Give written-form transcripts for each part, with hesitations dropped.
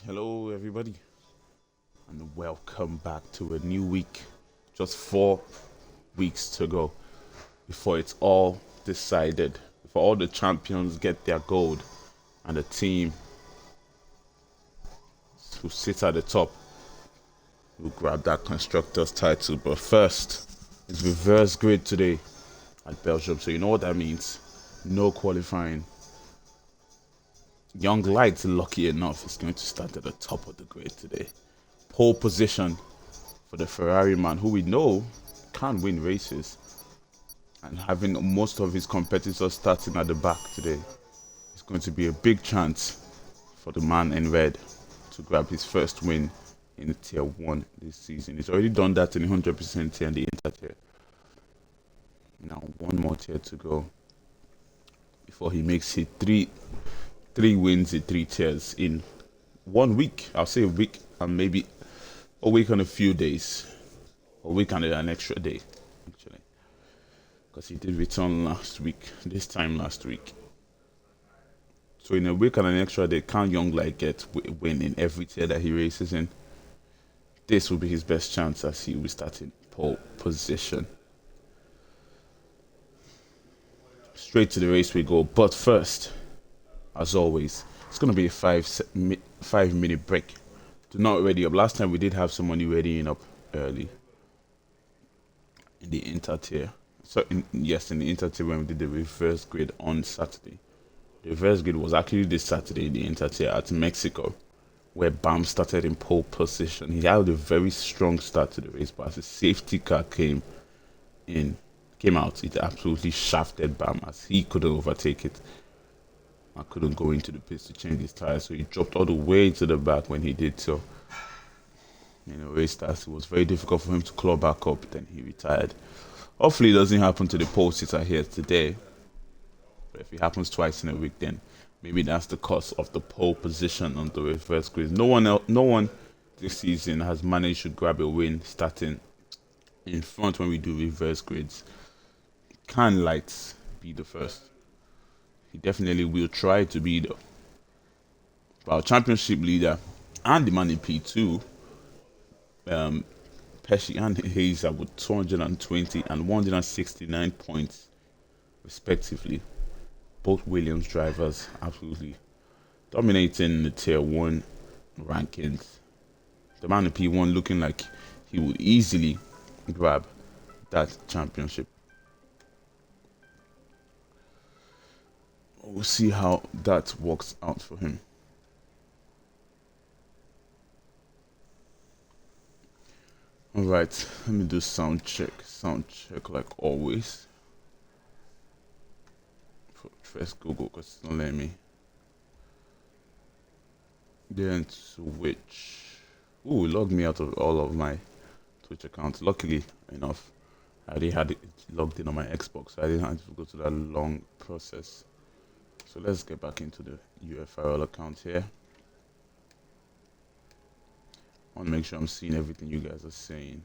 Hello, everybody, and welcome back to a new week. Just 4 weeks to go before it's all decided, before all the champions get their gold, and the team who sits at the top will grab that constructors title. But first, it's reverse grid today at Belgium, so you know what that means. No qualifying. Young Light, lucky enough, is going to start at the top of the grid today. Pole position for the Ferrari man, who we know can win races, and having most of his competitors starting at the back today, it's going to be a big chance for the man in red to grab his first win in the Tier 1 this season. He's already done that in the 100% tier and the Inter tier. Now, one more tier to go before he makes it three wins in 3 tiers in 1 week. I'll say a week and maybe a week and a few days. A week and an extra day, actually. Because he did return this time last week. So in a week and an extra day, can Young Light get win in every tier that he races in? This will be his best chance as he will start in pole position. Straight to the race we go. But first, as always, it's going to be a 5 minute break. Do not ready up. Last time we did have somebody readying up early in the Inter tier. In the Inter tier when we did the reverse grid on Saturday. The reverse grid was actually this Saturday in the Inter tier at Mexico, where Bam started in pole position. He had a very strong start to the race, but as the safety car came out, it absolutely shafted Bam as he couldn't overtake it. I couldn't go into the pits to change his tires, so he dropped all the way to the back when he did so. In a race that it was very difficult for him to claw back up, then he retired. Hopefully it doesn't happen to the pole sitter here today. But if it happens twice in a week, then maybe that's the cause of the pole position on the reverse grid. No one this season has managed to grab a win starting in front when we do reverse grids. Can Lights be the first? He definitely will try to be though. But our championship leader and the man in P2, Pesci and Hayes are with 220 and 169 points respectively. Both Williams drivers absolutely dominating the Tier 1 rankings. The man in P1 looking like he will easily grab that championship. We'll see how that works out for him. Alright, let me do sound check. Sound check like always. First Google because it's not letting me. Then switch. Ooh, it logged me out of all of my Twitch accounts. Luckily enough, I already had it logged in on my Xbox, so I didn't have to go to that long process. So let's get back into the UFRL account here. I want to make sure I'm seeing everything you guys are saying.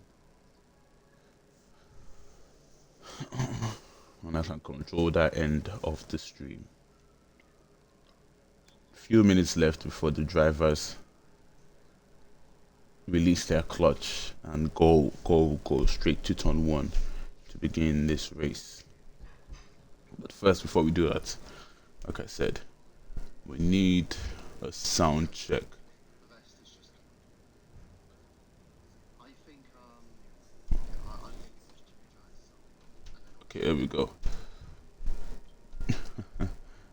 And I can control that end of the stream. Few minutes left before the drivers release their clutch and go straight to turn 1 to begin this race. But first, before we do that, like I said, we need a sound check. Okay, here we go. I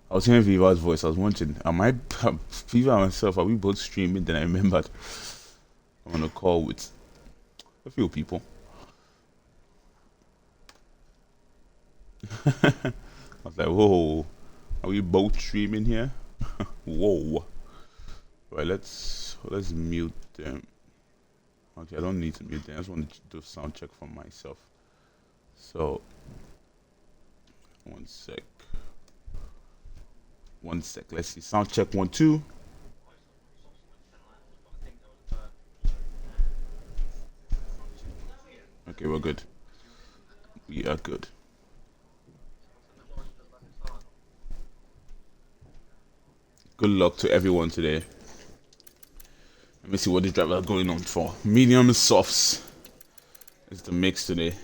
was hearing Viva's voice. I was wondering, am I Viva and myself? Are we both streaming? Then I remembered I'm on a call with a few people. I was like, whoa, are we both streaming here? Whoa. Right, let's mute them. Okay, I don't need to mute them. I just want to do a sound check for myself. So, one sec. Let's see. Sound check 1, 2. Okay, we're good. We are good. Good luck to everyone today. Let me see what this driver is going on for. Medium softs is the mix today.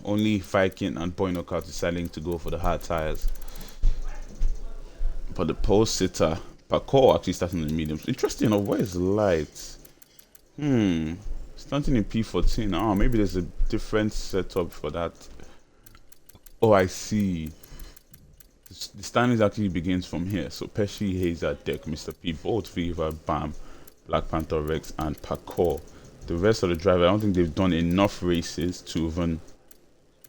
Only Viking and Boy Knockout deciding to go for the hard tires. But the pole sitter, Parkour actually starting in the mediums. Interesting enough, where is the light? Starting in P14. Oh, maybe there's a different setup for that. Oh, I see. The standings actually begins from here. So Pesci, Hazer, Deck, Mr. P, Bolt, Viva, Bam, Black Panther, Rex, and Parkour. The rest of the drivers, I don't think they've done enough races to even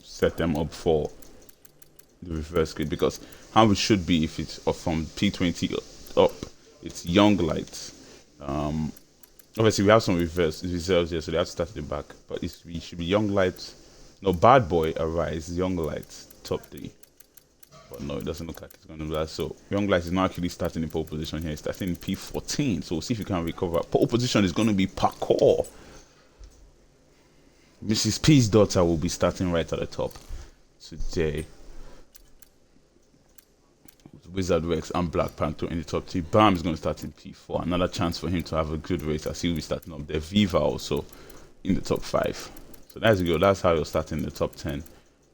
set them up for the reverse grid, because how it should be if it's from P20 up, it's Young Light. Obviously we have some reserves here, so they have to start at the back, but it should be Young Light. No, Bad Boy, Arise, Young Light, top 3. But no, it doesn't look like it's going to be that. So Young Light is not actually starting in pole position here. It's starting in P14. So we'll see if you can recover. Pole position is going to be Parkour. Mrs. P's daughter will be starting right at the top today. Wizard Rex and Black Panther in the top 3. Bam is going to start in P4. Another chance for him to have a good race as he will be starting up there. Viva also in the top 5. So that's good. That's how you're starting in the top 10.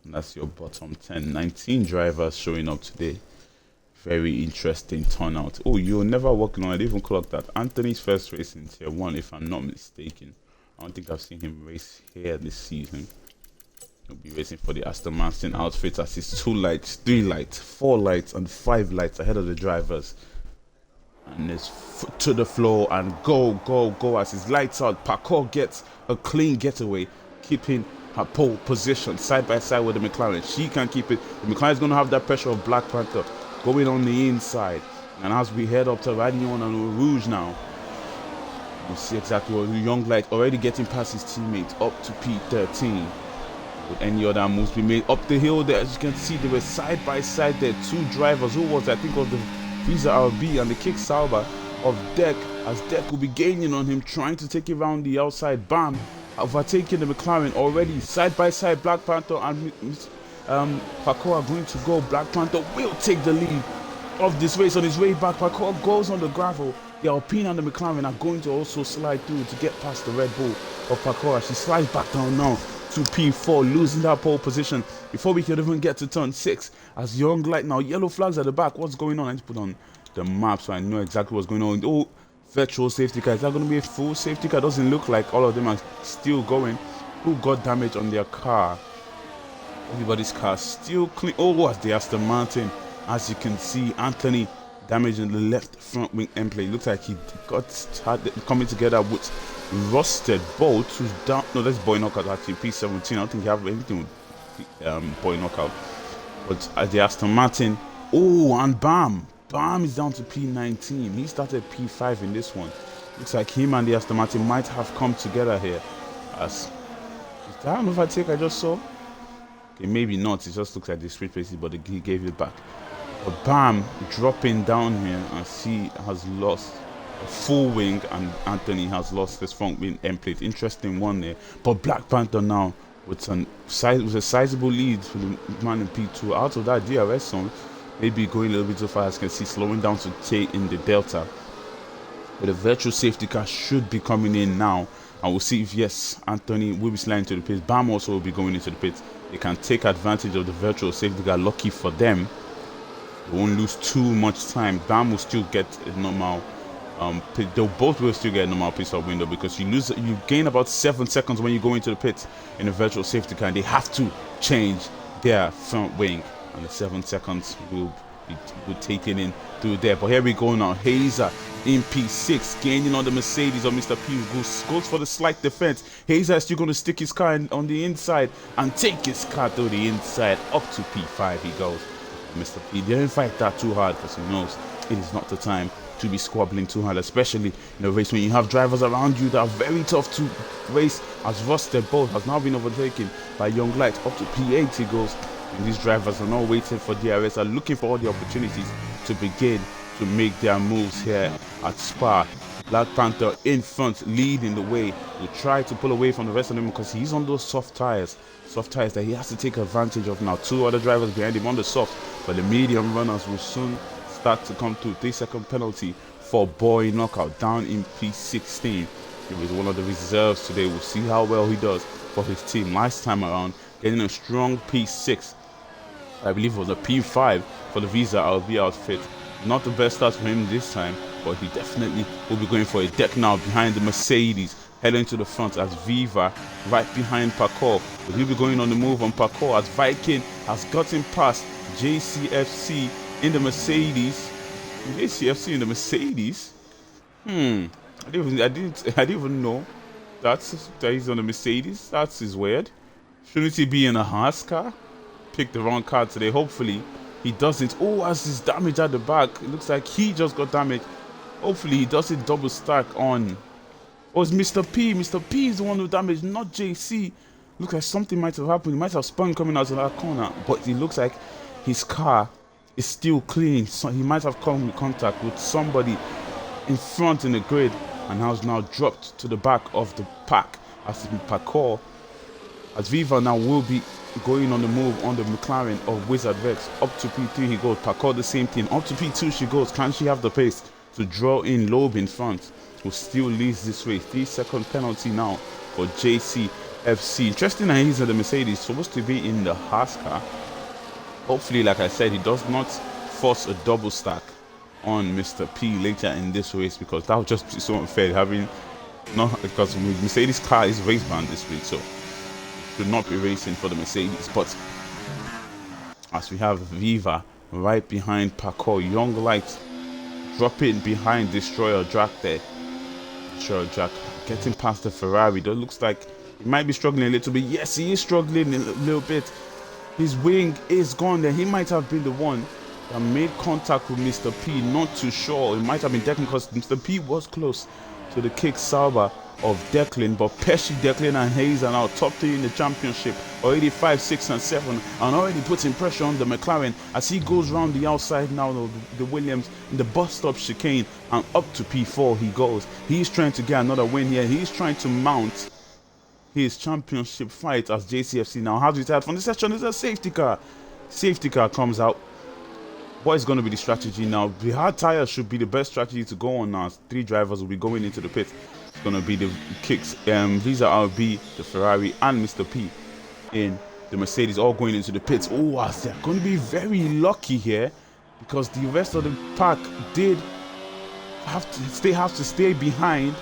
And that's your bottom 10. 19 drivers showing up today. Very interesting turnout. Oh, you're never working on it. I didn't even clock that. Anthony's first race in Tier 1, if I'm not mistaken. I don't think I've seen him race here this season. He'll be racing for the Aston Martin outfit as it's 2 lights, 3 lights, 4 lights, and 5 lights ahead of the drivers. And it's foot to the floor and go, go, go as his lights out. Parkour gets a clean getaway, keeping her pole position side by side with the McLaren. She can keep it. The McLaren is going to have that pressure of Black Panther going on the inside. And as we head up to Radion and Rouge now, we'll see exactly what Young Light already getting past his teammate up to P13. Would any other moves be made up the hill there? As you can see, they were side by side there. 2 drivers. Who was, I think, was the Visa RB and the Kick Sauber of Deck, as Deck will be gaining on him, trying to take it around the outside. Bam, overtaking the McLaren already. Side by side, Black Panther and Parkour are going to go. Black Panther will take the lead of this race on his way back. Parkour goes on the gravel. The Alpine and the McLaren are going to also slide through to get past the Red Bull of Parkour. She slides back down now to P4, losing that pole position before we could even get to turn 6. As Young Light now, yellow flags at the back. What's going on? I need to put on the map so I know exactly what's going on. Oh, virtual safety car. Is that going to be a full safety car? Doesn't look like all of them are still going. Who got damage on their car? Everybody's car still clean. Oh, as the Aston Martin. As you can see, Anthony damage in the left front wing end plate. Looks like he got started coming together with Rusted Bolt, who's down. No, that's Boy Knockout actually. P17. I don't think you have anything with Boy Knockout. But at the Aston Martin. Oh, and Bam is down to P19. He started P5 in this one. Looks like him and the Aston Martin might have come together here. As I don't know if I just saw. Okay, maybe not. It just looks like the street places, but he gave it back. But Bam dropping down here as he has lost a full wing, and Anthony has lost his front wing end plate. Interesting one there. But Black Panther now with a sizable lead for the man in P2. Out of that DRS zone, maybe going a little bit too fast. As you can see, slowing down to take in the Delta. But the virtual safety car should be coming in now. And we'll see if, yes, Anthony will be sliding to the pits. Bam also will be going into the pits. They can take advantage of the virtual safety car. Lucky for them, they won't lose too much time. Bam will still get a normal they'll both will still get a normal pit stop window, because you gain about 7 seconds when you go into the pits in a virtual safety car, and they have to change their front wing, and the 7 seconds will be taken in through there. But here we go now. Hazer in P6, gaining on the Mercedes of Mr. P, goes for the slight defense. Hazer is still going to stick his car on the inside and take his car through the inside. Up to P5 he goes. Mr. P didn't fight that too hard, because he knows it is not the time to be squabbling too hard, especially in a race when you have drivers around you that are very tough to race. As Rusted Bolt has now been overtaken by Young Light. Up to P8 he goes, and these drivers are not waiting for DRS, are looking for all the opportunities to begin to make their moves here at Spa. Black Panther in front, leading the way. Will try to pull away from the rest of them, because he's on those soft tires that he has to take advantage of now. 2 other drivers behind him on the soft, but the medium runners will soon start to come through. 3-second penalty for Boy Knockout down in P16. He was one of the reserves today. We'll see how well he does for his team. Last time around, getting a strong P6. I believe it was a P5 for the Visa RB outfit. Not the best start for him this time, but he definitely will be going for a deck now behind the Mercedes, heading to the front as Viva right behind Parkour. But he'll be going on the move on Parkour as Viking has gotten past JCFC in the Mercedes. JCFC in the Mercedes? I didn't even know that he's on the Mercedes. That's weird. Shouldn't he be in a Haas car? Picked the wrong car today. Hopefully he doesn't. Oh, as his damage at the back, it looks like he just got damaged. Hopefully he doesn't double stack on. Oh, it's Mr. P. Mr. P is the one who damaged, not JC. Looks like something might have happened. He might have spun coming out of that corner, but it looks like his car is still clean. So he might have come in contact with somebody in front in the grid and has now dropped to the back of the pack as Parkour. As Viva now will be going on the move on the McLaren of Wizard Vex. Up to P3 he goes. Parkour the same thing. Up to P2 she goes. Can she have the pace to draw in Loeb in front, who still leads this race? 3-second penalty now for JCFC. Interesting that he's at the Mercedes, supposed to be in the Haas car. Hopefully, like I said, he does not force a double stack on Mr. P later in this race, because that would just be so unfair having because Mercedes car is race banned this week, so should not be racing for the Mercedes. But as we have Viva right behind Parkour, Young Light dropping behind Destroyer Jack there. Destroyer Jack getting past the Ferrari. That looks like he might be struggling a little bit. Yes, he is struggling a little bit. His wing is gone there. He might have been the one that made contact with Mr. P. Not too sure. It might have been Declan, because Mr. P was close to the kick Sauber of Declan, but Pesci, Declan and Hayes are now top 3 in the championship, already 5, 6 and 7, and already putting pressure on the McLaren as he goes round the outside now of the Williams in the bus stop chicane, and up to P4 he goes. He's trying to get another win here. He's trying to mount his championship fight as JCFC now has retired from the session. There's a safety car. Safety car comes out. What is going to be the strategy now? The hard tires should be the best strategy to go on now. 3 drivers will be going into the pit. It's going to be the kicks, Visa RB, the Ferrari, and Mr. P in the Mercedes, all going into the pits. Oh, they're going to be very lucky here, because the rest of the pack did have to stay behind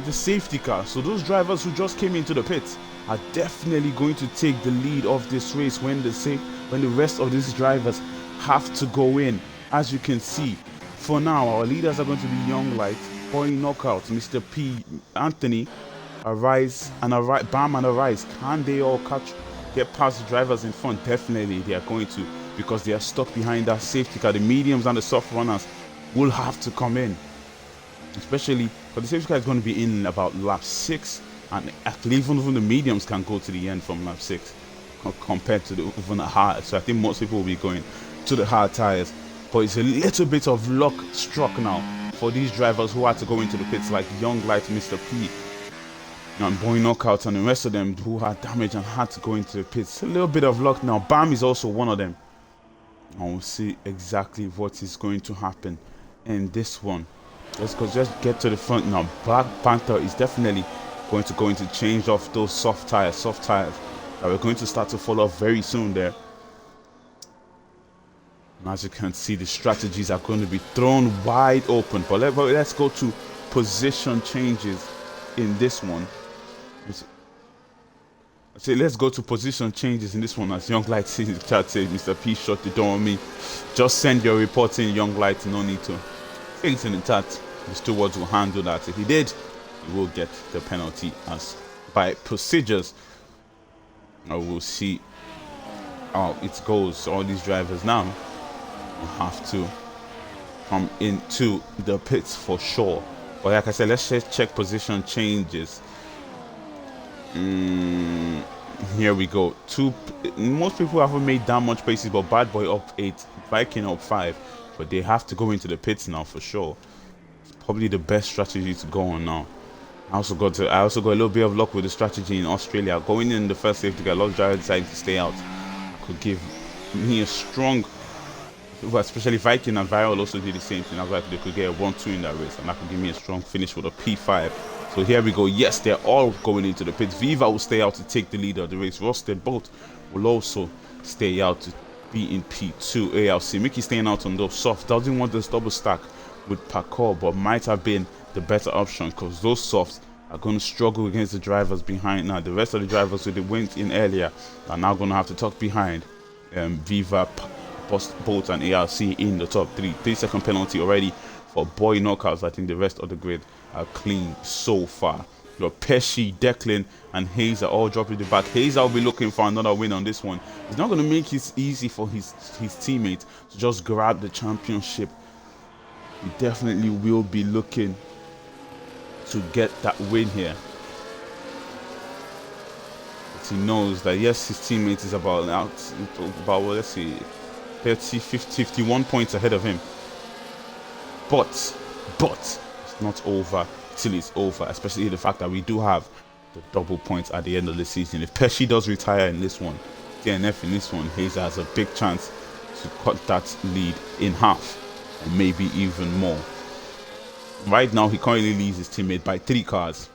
the safety car. So those drivers who just came into the pits are definitely going to take the lead of this race when the rest of these drivers have to go in. As you can see, for now our leaders are going to be Young Light, Boy Knockout, Mr. P, Anthony, Arise, and Bam and Arise. Can they all get past the drivers in front? Definitely they are going to, because they are stuck behind that safety car. The mediums and the soft runners will have to come in, especially because the safety car is going to be in about lap 6, and actually even the mediums can go to the end from lap 6 compared to even the hard. So I think most people will be going to the hard tires, but it's a little bit of luck struck now for these drivers who had to go into the pits, like Young Light, Mr. P, and Boy Knockout, and the rest of them who had damage and had to go into the pits. A little bit of luck now. Bam is also one of them, and we'll see exactly what is going to happen in this one. Let's just get to the front now. Black Panther is definitely going to change off those soft tires that we're going to start to fall off very soon there. And as you can see, the strategies are going to be thrown wide open. But let's go to position changes in this one. Let's go to position changes in this one. As Young Light says in the chat, says Mr. P shut the door on me. Just send your reports in, Young Light. No need to. Things in the chat. The stewards will handle that. If he did, he will get the penalty as by procedures. I will see how it goes. All these drivers now will have to come into the pits for sure. But like I said, let's just check position changes. Here we go. Most people haven't made that much paces, but Bad Boy up 8, Viking up 5. But they have to go into the pits now for sure. It's probably the best strategy to go on now. I also got a little bit of luck with the strategy in Australia. Going in the first safety car, a lot of drivers decided to stay out. Could give me a strong Well, especially Viking and Viral also did the same thing. That's why they could get a 1-2 in that race, and that could give me a strong finish with a P5. So here we go. Yes, they're all going into the pits. Viva will stay out to take the lead of the race. Rusted Bolt will also stay out to be in P2. ALC Mickey staying out on those softs. Doesn't want this double stack with Parkour, but might have been the better option because those softs are going to struggle against the drivers behind now. The rest of the drivers who they went in earlier are now going to have to tuck behind Viva, Bolt and ARC in the top 3. 3-second penalty already for boy knockouts. I think the rest of the grid are clean so far. Your Pesci, Declan and Hayes are all dropping the back. Hayes will be looking for another win on this one. He's not going to make it easy for his teammates to just grab the championship. He definitely will be looking to get that win here. But he knows that yes, his teammate is about well, let's see, 30, 50, 51 points ahead of him. But it's not over till it's over, especially the fact that we do have the double points at the end of the season. If Pesci does retire in this one, DNF in this one, Hayes has a big chance to cut that lead in half and maybe even more. Right now, he currently leads his teammate by 3 cars.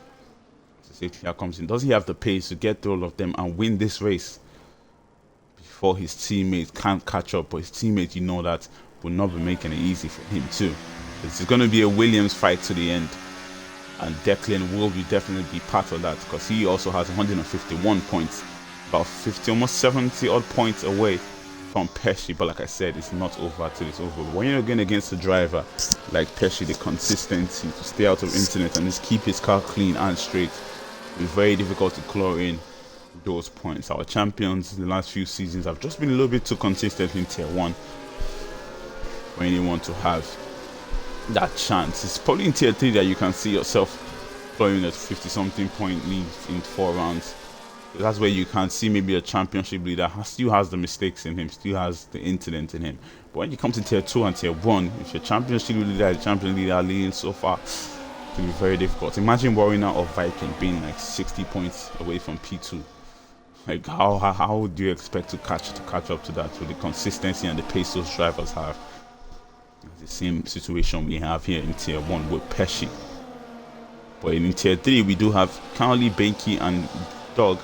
So safety car comes in. Does he have the pace to get through all of them and win this race before his teammates can't catch up? But his teammates, you know, that will not be making it easy for him too. It's going to be a Williams fight to the end, and Declan will definitely be part of that because he also has 151 points, about 50, almost 70 odd points away from Pesci. But like I said, it's not over till it's over. When you're going against a driver like Pesci, the consistency to stay out of incidents and just keep his car clean and straight, it's very difficult to claw in those points. Our champions in the last few seasons have just been a little bit too consistent in tier 1 for anyone to have that chance. It's probably in tier 3 that you can see yourself playing at 50-something point leads in 4 rounds. That's where you can see maybe a championship leader still has the mistakes in him, still has the incident in him. But when you come to tier 2 and tier 1, if your championship leader and champion leader are leading so far, it can be very difficult. Imagine Warrior or Viking being like 60 points away from P2. Like how would you expect to catch up to that with the consistency and the pace those drivers have? It's the same situation we have here in tier 1 with Pesci. But in tier 3 we do have Cowley, Benke and Dog,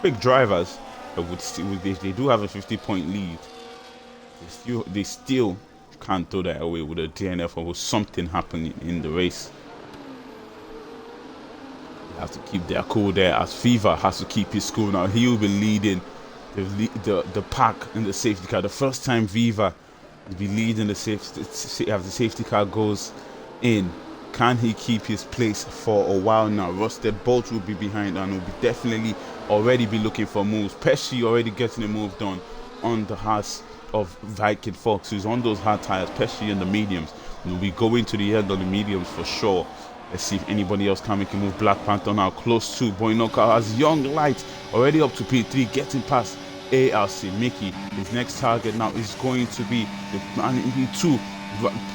big drivers that they do have a 50-point lead. They still can't throw that away with a DNF or with something happening in the race. They have to keep their cool there, as Fever has to keep his cool now. He will be leading the pack in the safety car. The first time Viva will be leading the safety car goes in. Can he keep his place for a while now? Rusted Bolt will be behind and will be definitely already be looking for moves. Pesci already getting a move done on the Haas of Viking Fox, who's on those hard tires. Pesci in the mediums will be going to the end of the mediums for sure. Let's see if anybody else can make a move. Black Panther now close to Boynoka has Young Light already up to P3, getting past ARC Mickey. His next target now is going to be the man in P2.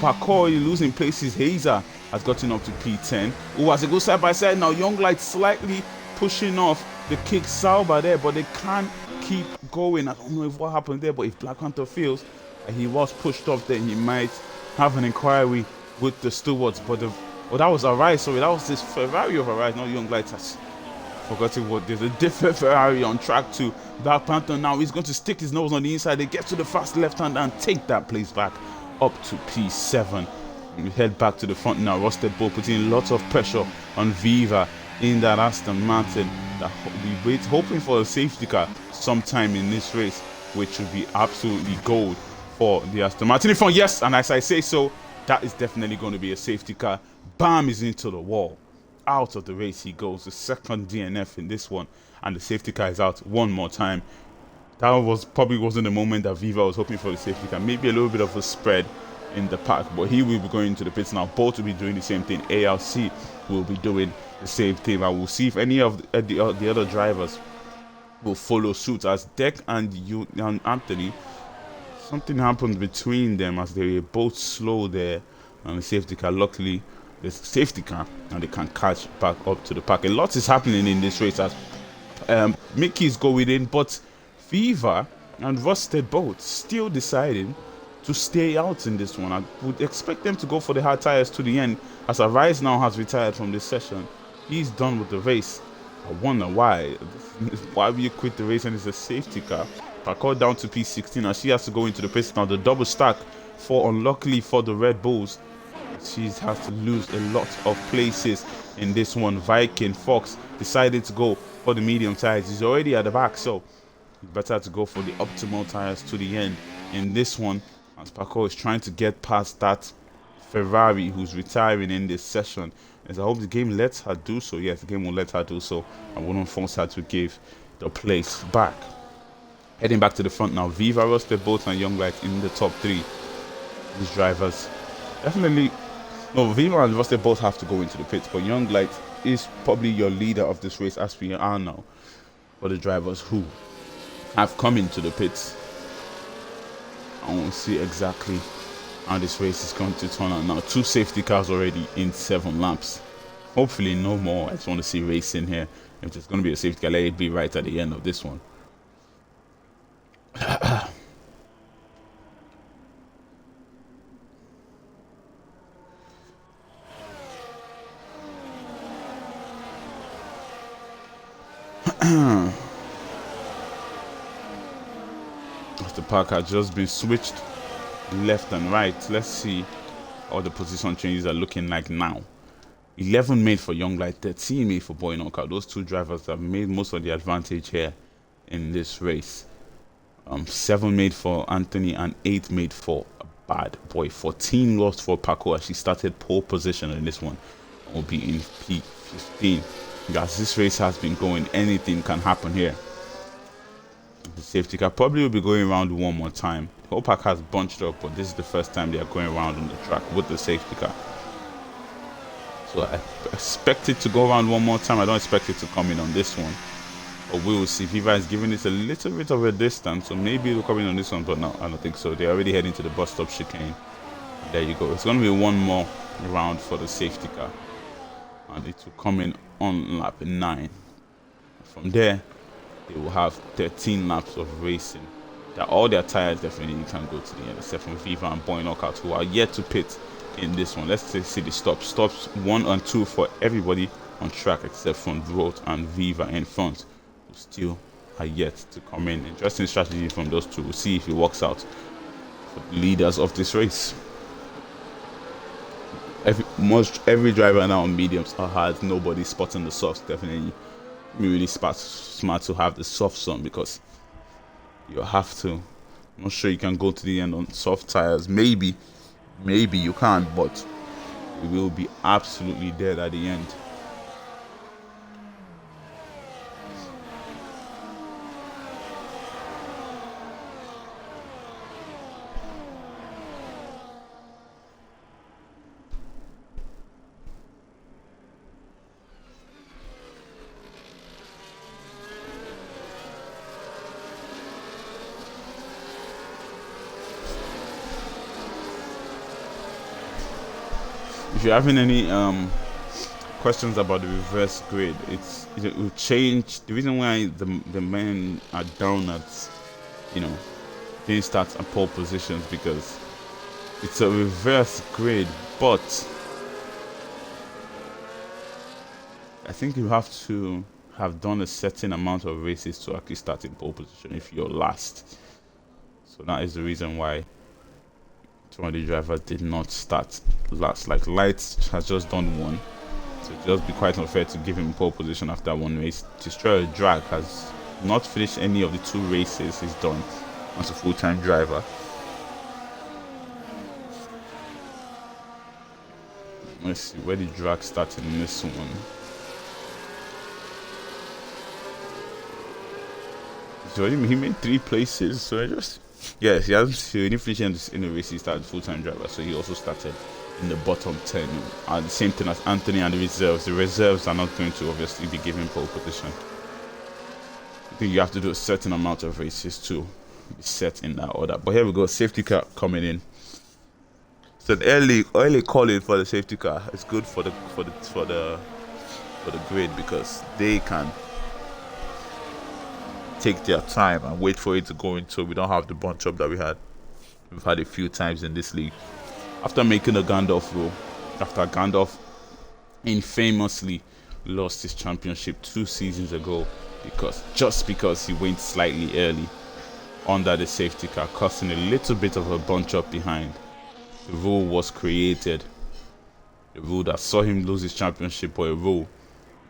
Parkour losing places. Hazer has gotten up to P10. Who has to go side by side now. Young Light slightly pushing off the kick Sauber there, but they can't keep going. I don't know if what happened there, but if Black Panther feels that he was pushed off, then he might have an inquiry with the stewards. But that was Arise. Sorry, that was this Ferrari of Arise, not Young Light. Has forgotten what there's a different Ferrari on track 2. Black Panther now he's going to stick his nose on the inside. They get to the fast left hand and take that place back up to P7. We head back to the front now. Rusted Bull putting lots of pressure on Viva in that Aston Martin. We wait, hoping for a safety car sometime in this race, which would be absolutely gold for the Aston Martin in front. Yes, and as I say so, that is definitely going to be a safety car. Bam is into the wall. Out of the race he goes. The second DNF in this one, and the safety car is out one more time. That probably wasn't the moment that Viva was hoping for the safety car. Maybe a little bit of a spread in the pack, but he will be going to the pits now. Both will be doing the same thing. ALC will be doing the same thing. I will see if any of the other drivers will follow suit. As Deck and Anthony, something happened between them as they were both slow there on the safety car. Luckily, the safety car and they can catch back up to the pack. A lot is happening in this race as Mickey's going in, but Fever and Rusted Bolt still deciding to stay out in this one. I would expect them to go for the hard tires to the end, as Arise now has retired from this session. He's done with the race. I wonder why. Why will you quit the race and it's a safety car? Parkour down to P16 and she has to go into the pits now. The double stack for, unluckily for the Red Bulls, she has to lose a lot of places in this one. Viking Fox decided to go for the medium tires. He's already at the back, so it's better to go for the optimal tires to the end in this one, as Paco is trying to get past that Ferrari who's retiring in this session. As I hope the game lets her do so. Yes, the game will let her do so. I wouldn't force her to give the place back. Heading back to the front now. Viva, Rusted Bolt and Young Light in the top 3. These drivers definitely. No, Viva and Rusted both have to go into the pits, but Young Light is probably your leader of this race, as we are now, for the drivers who have come into the pits. I want to see exactly how this race is going to turn out now. 2 safety cars already in 7 laps. Hopefully no more. I just want to see racing here. If there's going to be a safety car, let it be right at the end of this one. The park has just been switched left and right. Let's see how the position changes are looking like now. 11 made for Young Light, 13 made for Boy Knockout. Those 2 drivers have made most of the advantage here in this race. 7 made for Anthony and 8 made for Bad Boy. 14 lost for Paco as she started pole position in this one. Will be in P15. As this race has been going, anything can happen here. The safety car probably will be going around one more time. The whole pack has bunched up, but this is the first time they are going around on the track with the safety car. So I expect it to go around one more time. I don't expect it to come in on this one, but we will see. Viva is giving it a little bit of a distance, so maybe it will come in on this one, but no, I don't think so. They're already heading to the bus stop chicane. There you go. It's going to be one more round for the safety car, and it will come in on lap 9. From there, they will have 13 laps of racing. All their tires definitely can go to the end, except from Viva and Boy Knockout, who are yet to pit in this one. Let's see the stops. Stops 1 and 2 for everybody on track, except from Roth and Viva in front, who still are yet to come in. Interesting strategy from those 2. We'll see if it works out for the leaders of this race. Every driver now on mediums are hard. Nobody spotting the softs. Definitely really smart to have the softs on, because you have to. I'm not sure you can go to the end on soft tires. Maybe you can, but you will be absolutely dead at the end. If you're having any questions about the reverse grid, it will change. The reason why the men are down at, didn't start at pole positions, because it's a reverse grid, but I think you have to have done a certain amount of races to actually start in pole position if you're last. So that is the reason why some of the drivers did not start last. Like Lights has just done 1, so just be quite unfair to give him pole position after 1 race. Destroyer Drag has not finished any of the 2 races he's done as a full-time driver. Let's see where the Drag started in this one. So he made 3 places, so I just. Yes, he didn't finish in the race. He started full-time driver, so he also started in the bottom 10. The same thing as Anthony and the reserves. The reserves are not going to obviously be given pole position. I think you have to do a certain amount of races to be set in that order. But here we go, safety car coming in. So the early calling for the safety car is good for the grid, because they can take their time and wait for it to go in, so we don't have the bunch up that we had we've had a few times in this league. After making a Gandalf rule, after Gandalf infamously lost his championship 2 seasons ago because he went slightly early under the safety car, causing a little bit of a bunch up behind. The rule was created, the rule that saw him lose his championship, but a rule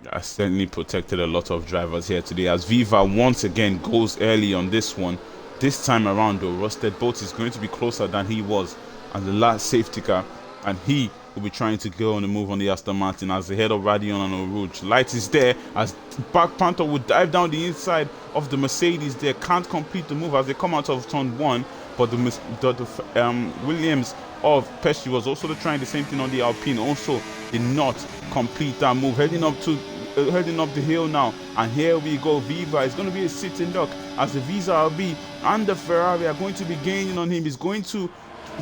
that certainly protected a lot of drivers here today, as Viva once again goes early on this one. This time around though, Rusted Bolt is going to be closer than he was as the last safety car, and he will be trying to go on the move on the Aston Martin as the head of Radion and Eau Rouge. Light is there as Black Panther will dive down the inside of the Mercedes there. Can't complete the move as they come out of turn 1, but the Williams of Pesci was also trying the same thing on the Alpine, also did not complete that move. Heading up the hill now, and here we go. Viva is going to be a sitting duck as the Visa RB and the Ferrari are going to be gaining on him. He's going to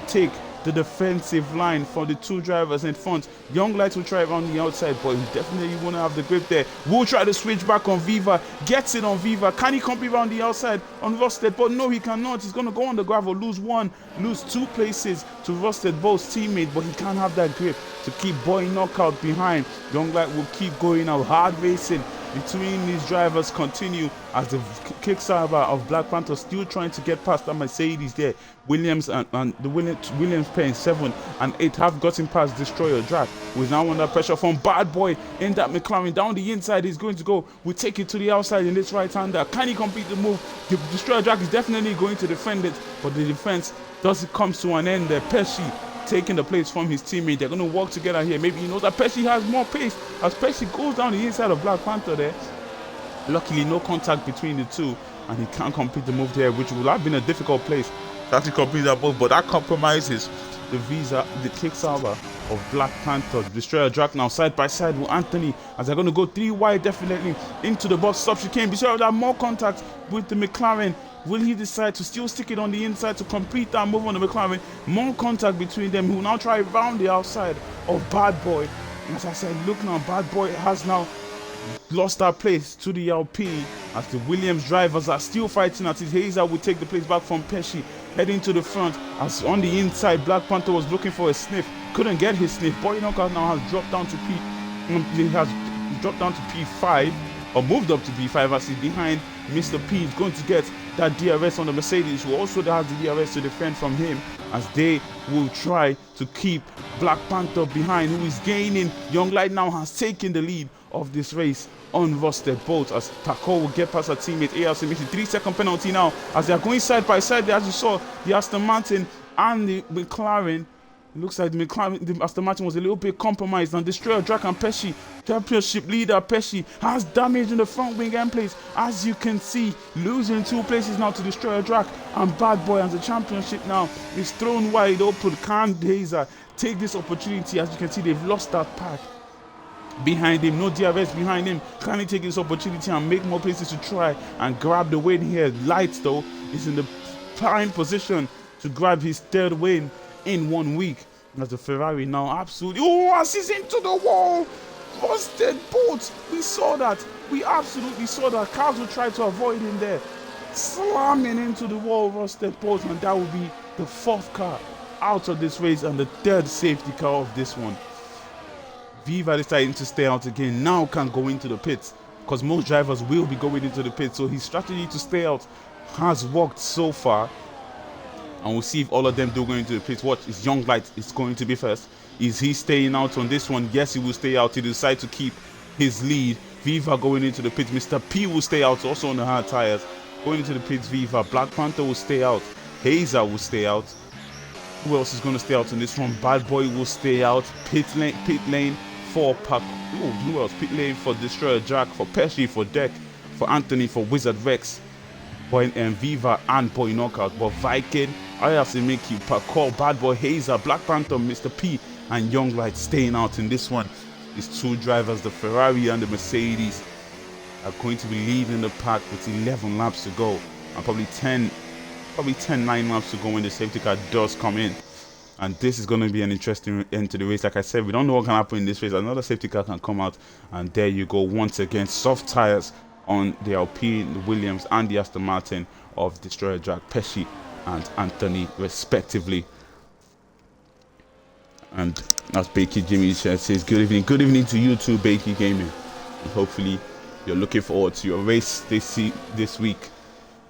take the defensive line for the 2 drivers in front. Young Light will try around the outside, but he definitely won't have the grip there. Will try to switch back on Viva, gets it on Viva. Can he complete around the outside on Rusted? But no, he cannot. He's going to go on the gravel, lose 2 places to Rusted Bolt's teammate, but he can't have that grip to keep Boy Knockout behind. Young Light will keep going out. Hard racing between these drivers continue as the Kickstarter of Black Panther still trying to get past that Mercedes there. Williams and the Williams pair in 7 and 8 have gotten past Destroyer Jack, who is now under pressure from Bad Boy in that McLaren. Down the inside he's going to go. We'll take it to the outside in this right-hander. Can he complete the move? The Destroyer Jack is definitely going to defend it, but the defense comes to an end there. Pesci taking the place from his teammate. They're going to work together here. Maybe he knows that Pesci has more pace as Pesci goes down the inside of Black Panther there. Luckily, no contact between the two, and he can't complete the move there, which would have been a difficult place to actually complete that move, but that compromises the Kickstarter of Black Panther. Destroyer Jack now side by side with Anthony as they're going to go 3 wide definitely into the box. Stop chicane. Destroyer have more contact with the McLaren. Will he decide to still stick it on the inside to complete that move on the McLaren? More contact between them. He will now try round the outside of Bad Boy. As I said, look now, Bad Boy has now lost that place to the Alpine as the Williams drivers are still fighting at it. Hazer will take the place back from Pesci, heading to the front as on the inside Black Panther was looking for a sniff, couldn't get his sniff. Boy Knockout now has dropped down to P5 or moved up to P5 as he's behind Mr. P. Is going to get that DRS on the Mercedes, who also has the DRS to defend from him, as they will try to keep Black Panther behind, who is gaining. Young Light now has taken the lead of this race on Rusted Bolt as Paco will get past her teammate ARC, making 3-second penalty now as they are going side by side there. As you saw, the Aston Martin and the McLaren. It looks like the Aston Martin was a little bit compromised, and Destroyer Jack and Pesci, championship leader Pesci, has damage in the front wing end plates. As you can see, losing 2 places now to Destroyer Jack, and Bad Boy, and the championship now is thrown wide open. Can Hazer take this opportunity? As you can see, they've lost that pack behind him, no DRS behind him. Can he take this opportunity and make more places to try and grab the win here? Lights though is in the prime position to grab his 3rd win in 1 week as the Ferrari now absolutely he's into the wall. Rusted Bolt, we saw that, we absolutely saw that. Cars will try to avoid him there, slamming into the wall. Rusted Bolt, and that will be the 4th car out of this race and the 3rd safety car of this one. Viva deciding to stay out again, now can go into the pits because most drivers will be going into the pits, so his strategy to stay out has worked so far, and we'll see if all of them do go into the pits. What is Young Light is going to be first? Is he staying out on this one? Yes, he will stay out. He decides to keep his lead. Viva going into the pits. Mr. P will stay out, also on the hard tires. Going into the pits, Viva. Black Panther will stay out. Hazer will stay out. Who else is going to stay out in this one? Bad Boy will stay out. Pit lane for Pac. Who else? Pit lane for Destroyer Jack, for Pesci, for Deck, for Anthony, for Wizard Rex, Boy and Viva and Boy Knockout. But Viking, Ayasimiki, Paco, Bad Boy, Hazer, Black Panther, Mr. P, and Young Light staying out in this one. These 2 drivers, the Ferrari and the Mercedes, are going to be leading the pack with 11 laps to go, and probably 10 9 laps to go when the safety car does come in. And this is going to be an interesting end to the race. Like I said, we don't know what can happen in this race. Another safety car can come out, and there you go. Once again, soft tires on the Alpine, the Williams, and the Aston Martin of Destroyer Jack. Pesci and Anthony respectively. And as Bakey Jimmy says, good evening to you too, Bakey Gaming. And hopefully you're looking forward to your race this week.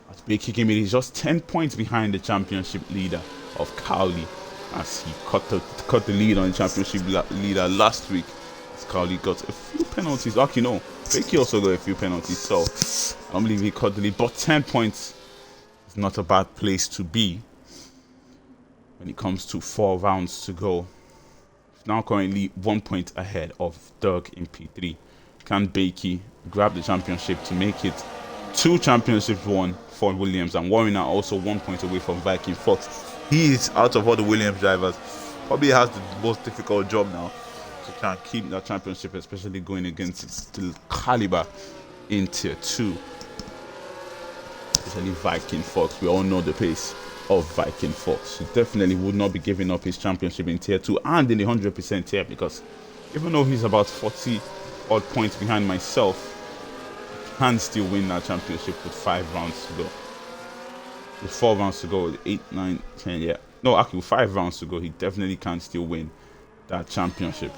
As Bakey Gaming is just 10 points behind the championship leader of Cowley, as he cut the lead on the championship leader last week. As Cowley got a few penalties. Actually, no, Bakey also got a few penalties, so I don't believe he cut the lead. But 10 points is not a bad place to be when it comes to 4 rounds to go. Now currently 1 point ahead of Doug in P3. Can Bakey grab the championship to make it 2 championships won for Williams, and Warren are also 1 point away from Viking Fox. He is, out of all the Williams drivers, probably has the most difficult job now to try and keep that championship, especially going against the caliber in Tier 2. Especially Viking Fox. We all know the pace of Viking Fox. He definitely would not be giving up his championship in Tier 2 and in the 100% tier, because even though he's about 40 odd points behind myself, he can still win that championship with 5 rounds to go. With 4 rounds to go, 8, 9, 10, yeah. No, actually with 5 rounds to go, he definitely can still win that championship.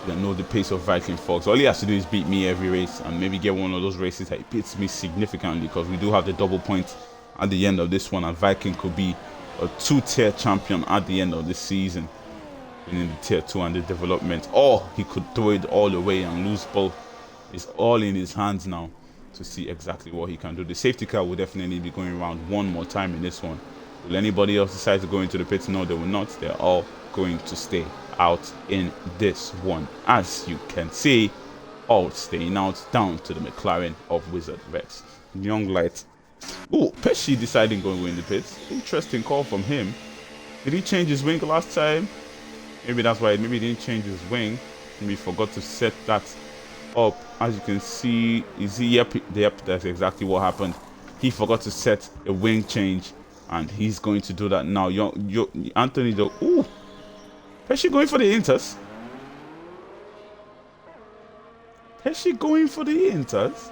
You know the pace of Viking Fox. All he has to do is beat me every race, and maybe get one of those races that he beats me significantly, because we do have the double point at the end of this one, and Viking could be a 2-tier champion at the end of the season, winning the Tier 2 and the development, or he could throw it all away and lose both. It's all in his hands now to see exactly what he can do. The safety car will definitely be going around one more time in this one. Will anybody else decide to go into the pits? No, they will not. They're all going to stay out in this one. As you can see, all staying out down to the McLaren of Wizard Rex. Young Light. Oh, Pesci deciding going to win the pits. Interesting call from him. Did he change his wing last time? Maybe that's why. Maybe he didn't change his wing. Maybe he forgot to set that up. As you can see, yep, that's exactly what happened. He forgot to set a wing change, and he's going to do that now. Anthony, though. Ooh, Pesci going for the Inters. Pesci going for the Inters.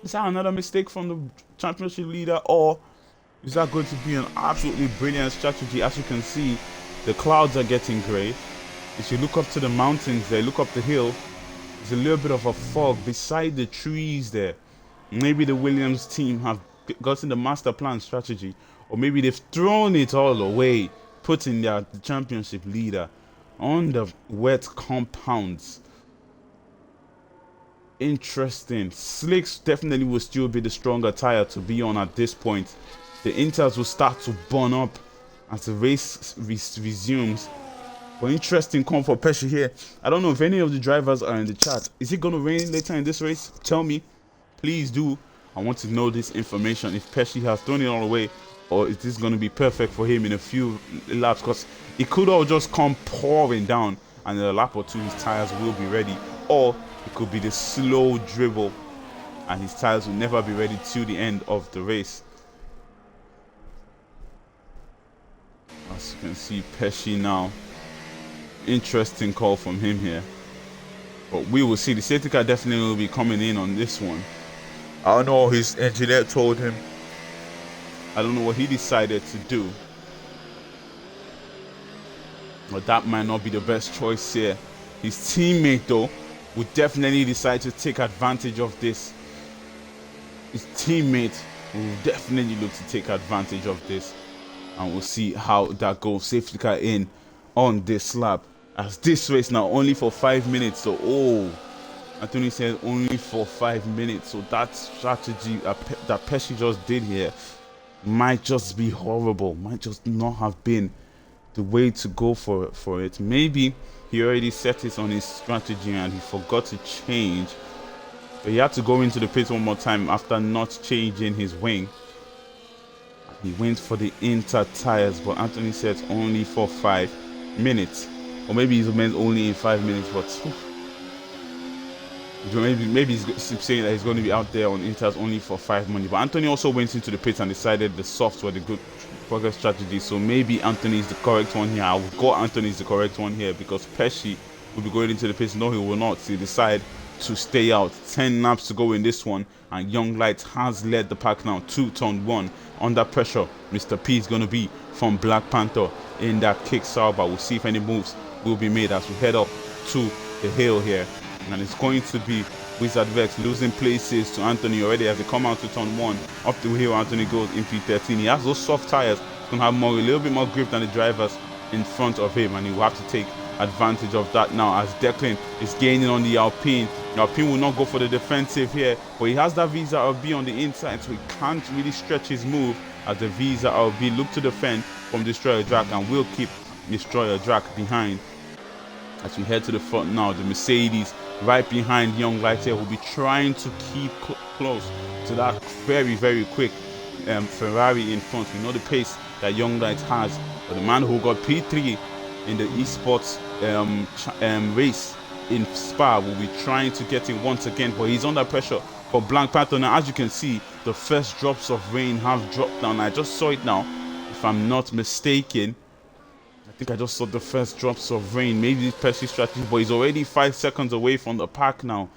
Is that another mistake from the championship leader, or is that going to be an absolutely brilliant strategy? As you can see, the clouds are getting grey. If you look up to the mountains there, look up the hill, there's a little bit of a fog beside the trees there. Maybe the Williams team have gotten the master plan strategy, or maybe they've thrown it all away, putting the championship leader on the wet compounds. Interesting. Slicks definitely will still be the stronger tire to be on at this point. The Inters will start to burn up as the race resumes. But interesting call for Pesci here. I don't know if any of the drivers are in the chat. Is it going to rain later in this race? Tell me. Please do. I want to know this information. If Pesci has thrown it all away, or is this going to be perfect for him in a few laps? Because it could all just come pouring down, and in a lap or two his tires will be ready. Or it could be the slow dribble, and his tires will never be ready till the end of the race. As you can see, Pesci now. Interesting call from him here. But we will see. The safety car definitely will be coming in on this one. I don't know what his engineer told him. I don't know what he decided to do. But that might not be the best choice here. His teammate, though, would definitely decide to take advantage of this. His teammate will definitely look to take advantage of this. And we'll see how that goes. Safety car in on this lap. As this race now only for 5 minutes. So, Anthony said only for 5 minutes. So that strategy that Pesci just did here might just be horrible. Might just not have been the way to go for it. Maybe he already set it on his strategy and he forgot to change. But he had to go into the pit one more time after not changing his wing. He went for the Inter tires, but Anthony said only for 5 minutes. Or maybe he meant only in 5 minutes, but maybe he's saying that he's going to be out there on Inters only for 5 minutes. But Anthony also went into the pit and decided the softs were the good progress strategy. So maybe Anthony is the correct one here. I would go Anthony is the correct one here, because Pesci will be going into the pit. No, he will not. He decide to stay out. 10 laps to go in this one. and Young Lights has led the pack now to turn 1. Under pressure, Mr. P is going to be from Black Panther in that kick but we'll see if any moves will be made as we head up to the hill here, and it's going to be Wizard Vex losing places to Anthony already as they come out to turn 1. Up the hill, Anthony goes in P13. He has those soft tires, he's going to have a little bit more grip than the drivers in front of him, and he will have to take advantage of that now as Declan is gaining on the Alpine. The Alpine will not go for the defensive here, but he has that Visa RB on the inside, so he can't really stretch his move as the Visa RB look to defend from Destroyer Drac and will keep Destroyer Drac behind. As we head to the front now, the Mercedes right behind Young Lights here will be trying to keep close to that very, very quick Ferrari in front. We know the pace that Young Lights has, but the man who got P3 in the esports race in Spa will be trying to get in once again, but he's under pressure for Black Panther. Now, as you can see, the first drops of rain have dropped down. I just saw it now, if I'm not mistaken. I think I just saw the first drops of rain. Maybe it's Percy strategy, but he's already 5 seconds away from the pack now,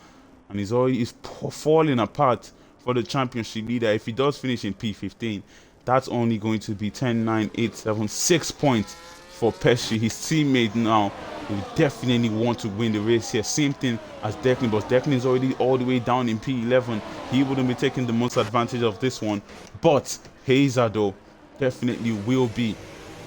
and he's falling apart for the championship leader. If he does finish in P15, that's only going to be 10, 9, 8, 7, 6 points for Pesci. His teammate now will definitely want to win the race here. Same thing as Declan, but Declan is already all the way down in P11. He wouldn't be taking the most advantage of this one, but Hazer though definitely will be.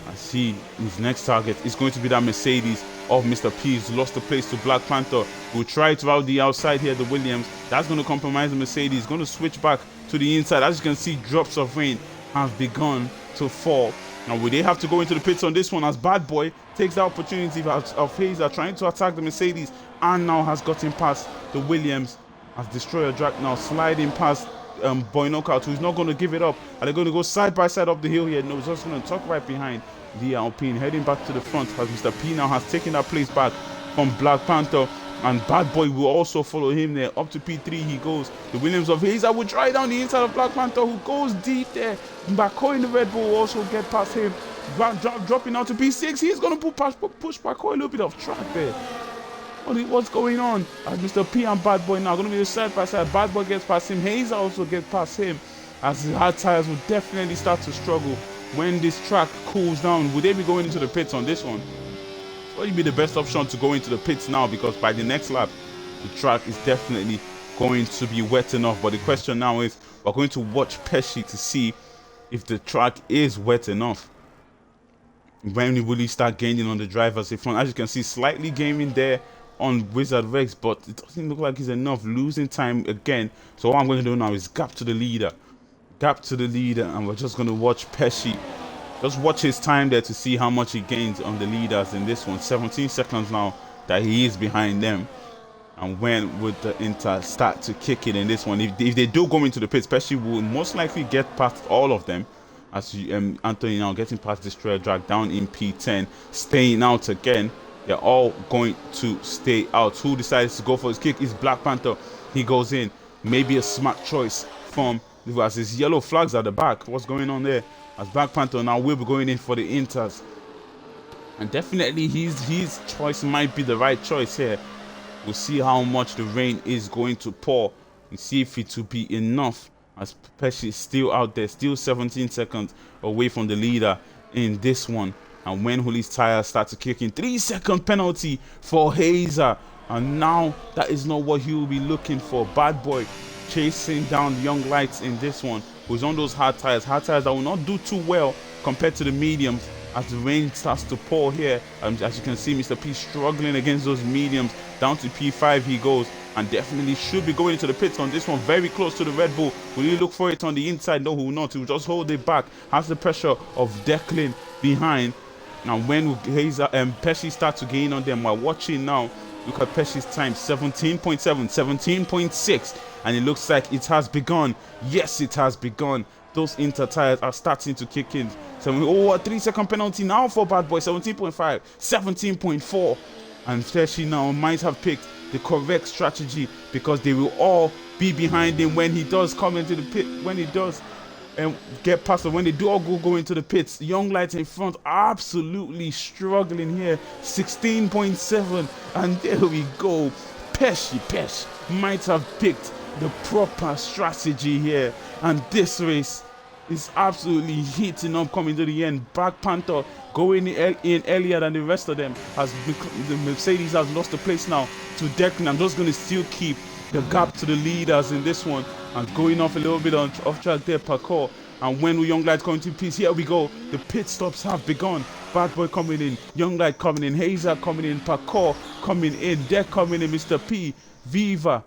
I see his next target is going to be that Mercedes of Mr. P. He's lost the place to Black Panther. We'll try it out the outside here, the Williams. That's going to compromise the Mercedes. He's going to switch back to the inside. As you can see, drops of rain have begun to fall. Now, will they have to go into the pits on this one as Bad Boy takes the opportunity of Hazer trying to attack the Mercedes and now has gotten past the Williams as Destroyer Drac now sliding past Boy Knockout, who's not going to give it up. Are they going to go side by side up the hill here? No, he's just going to tuck right behind the Alpine, heading back to the front as Mr. P now has taken that place back from Black Panther, and Bad Boy will also follow him there. Up to P3 he goes. The Williams of Hazer will try down the inside of Black Panther, who goes deep there. Bakoy in the Red Bull will also get past him. Dropping out to P6. He's going to push Bakoy a little bit of track there. What's going on? As Mr. P and Bad Boy now going to be side by side. Bad Boy gets past him. Hazer also gets past him, as the hard tires will definitely start to struggle when this track cools down. Would they be going into the pits on this one? It would be the best option to go into the pits now, because by the next lap, the track is definitely going to be wet enough. But the question now is, we're going to watch Pesci to see if the track is wet enough. When will he start gaining on the drivers in front? As you can see, slightly gaining there on Wizard Vex, but it doesn't look like he's enough, losing time again. So what I'm going to do now is gap to the leader, and we're just going to watch Pesci, just watch his time there to see how much he gains on the leaders in this one. 17 seconds now that he is behind them, and when would the Inter start to kick it in this one? If they do go into the pits, Pesci will most likely get past all of them, as Anthony now getting past Destroyer Drag down in P10, staying out again. They're all going to stay out. Who decides to go for his kick is Black Panther. He goes in. Maybe a smart choice from, as his yellow flags at the back. What's going on there? As Black Panther now will be going in for the Inters. And definitely his choice might be the right choice here. We'll see how much the rain is going to pour and see if it will be enough, as Pesci is still out there, still 17 seconds away from the leader in this one. And when Huli's tires start to kick in, 3-second penalty for Hazer. And now that is not what he will be looking for. Bad Boy chasing down Young Lights in this one, who's on those hard tires that will not do too well compared to the mediums as the rain starts to pour here. As you can see, Mr. P struggling against those mediums. Down to P5 he goes, and definitely should be going into the pits on this one, very close to the Red Bull. Will he look for it on the inside? No, he will not. He will just hold it back. Has the pressure of Declan behind. Now when Hazer and Pesci start to gain on them, while watching now, look at Pesci's time, 17.7, 17.6, and it looks like it has begun. Yes, it has begun. Those Inter tires are starting to kick in. So, a 3-second penalty now for Bad Boy, 17.5, 17.4. And Pesci now might have picked the correct strategy, because they will all be behind him when he does come into the pit, when he does get past it, when they do all go into the pits. Young Lights in front, absolutely struggling here, 16.7, and there we go. Pesci might have picked the proper strategy here, and this race is absolutely heating up coming to the end. Black Panther going in earlier than the rest of them, as the Mercedes has lost the place now to Declan. I'm just going to still keep the gap to the leaders in this one, and going off a little bit on off track there, Parkour. And when will Young Light come to peace? Here we go. The pit stops have begun. Bad Boy coming in, Young Light coming in, Hazer coming in, Parkour coming in, Deck coming in, Mr. P, Viva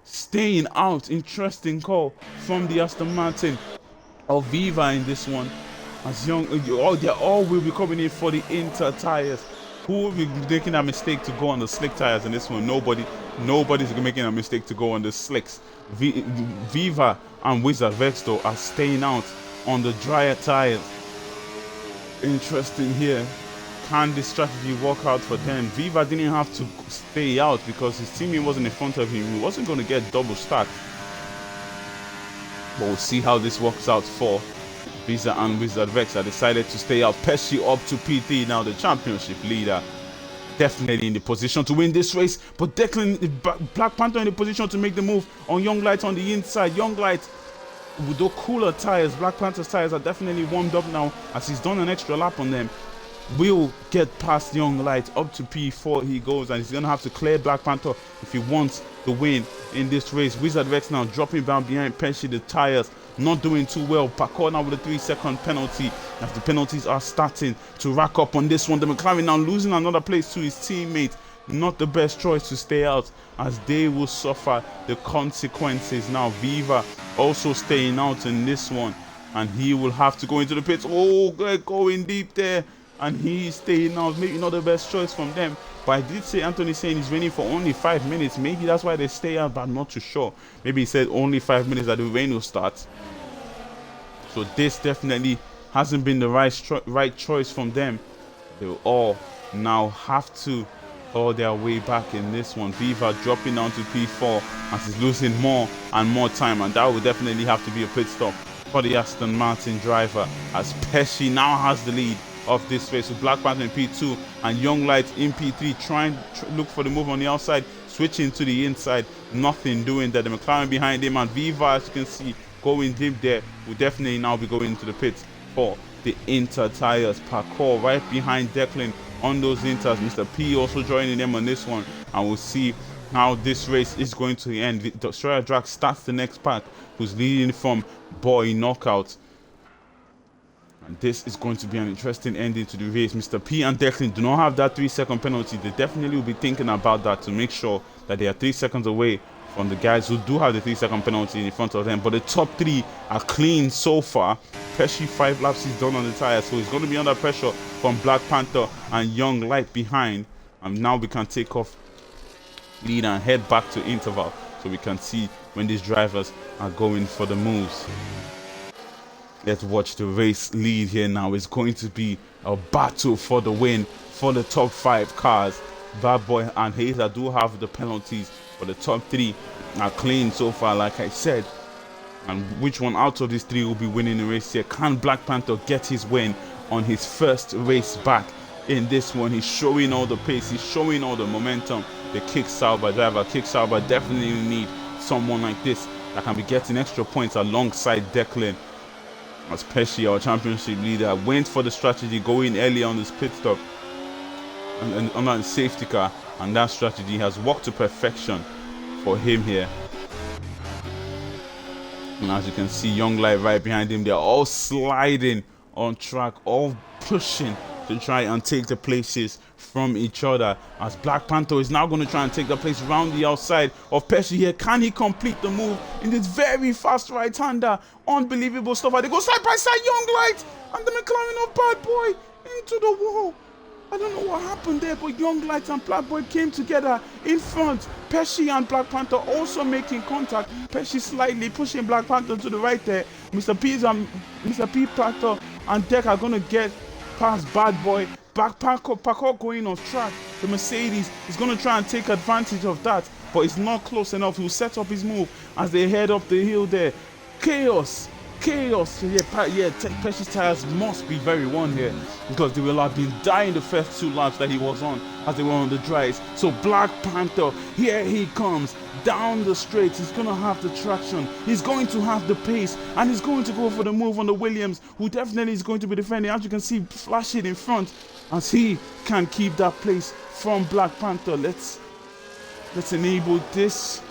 staying out. Interesting call from the Aston Martin of Viva in this one. As they all will be coming in for the Inter tires. Who will be making a mistake to go on the slick tires in this one? Nobody's making a mistake to go on the slicks. Viva and Wizard Vexto are staying out on the drier tires. Interesting here. Can this strategy work out for them? Viva didn't have to stay out because his teammate wasn't in front of him. He wasn't going to get double stack. But we'll see how this works out for Visa and Wizard Vex. I decided to stay out. Pesci up to PT, now the championship leader. Definitely in the position to win this race. But Declan, Black Panther in the position to make the move on Young Light on the inside. Young Light with the cooler tires. Black Panther's tires are definitely warmed up now as he's done an extra lap on them. Will get past Young Light up to P4 he goes, and he's gonna have to clear Black Panther if he wants the win in this race. Wizard Vex now dropping down behind Pesci, the tires not doing too well. Parkour now with a 3-second penalty as the penalties are starting to rack up on this one. The McLaren now losing another place to his teammate. Not the best choice to stay out as they will suffer the consequences. Now Viva also staying out in this one, and he will have to go into the pits. Oh, going deep there. And he's staying out. Maybe not the best choice from them. But I did say Anthony saying he's raining for only 5 minutes. Maybe that's why they stay out, but I'm not too sure. Maybe he said only 5 minutes that the rain will start. So this definitely hasn't been the right choice from them. They will all now have to haul their way back in this one. Viva dropping down to P4 as he's losing more and more time. And that will definitely have to be a pit stop for the Aston Martin driver, as Pesci now has the lead of this race with Black Panther in P2 and Young Light in P3 trying to look for the move on the outside, switching to the inside, nothing doing there. The McLaren behind him, and Viva, as you can see, going deep there, will definitely now be going into the pits for the Inter tires. Parkour right behind Declan on those Inters. Mr. P also joining them on this one, and we'll see how this race is going to end. The Australia Drag starts the next pack, who's leading from Boy Knockout. And this is going to be an interesting ending to the race. Mr. P and Declan do not have that 3-second penalty. They definitely will be thinking about that to make sure that they are 3 seconds away from the guys who do have the 3-second penalty in front of them. But the top three are clean so far. Pesci 5 laps is done on the tire, so he's going to be under pressure from Black Panther and Young Light behind. And now we can take off lead and head back to interval so we can see when these drivers are going for the moves. Let's watch the race lead here now. It's going to be a battle for the win for the top 5 cars. Bad Boy and Hazer do have the penalties, but the top 3 are clean so far, like I said. And which one out of these 3 will be winning the race here? Can Black Panther get his win on his first race back in this one? He's showing all the pace, he's showing all the momentum. The Kick Sauber driver, Kick Sauber definitely need someone like this that can be getting extra points alongside Declan. As Pesci, our championship leader, went for the strategy going early on this pit stop and on that safety car, and that strategy has worked to perfection for him here. And as you can see, Young Light right behind him, they're all sliding on track, all pushing to try and take the places from each other, as Black Panther is now going to try and take the place around the outside of Pesci here. Can he complete the move in this very fast right-hander? Unbelievable stuff. They go side by side, Young Light and the McLaren of Bad Boy into the wall. I don't know what happened there, but Young Light and Black Boy came together in front. Pesci and Black Panther also making contact. Pesci slightly pushing Black Panther to the right there. Mr. P Panther and Deck are going to get past Bad Boy. Parkour going off track. The Mercedes is going to try and take advantage of that, but it's not close enough. He'll set up his move as they head up the hill there. Chaos chaos. Pesci's tires must be very one here because they will have been dying the first 2 laps that he was on as they were on the dries. So Black Panther, here he comes down the straight. He's going to have the traction. He's going to have the pace, and he's going to go for the move on the Williams, who definitely is going to be defending. As you can see, flashing in front as he can keep that place from Black Panther. Let's enable this.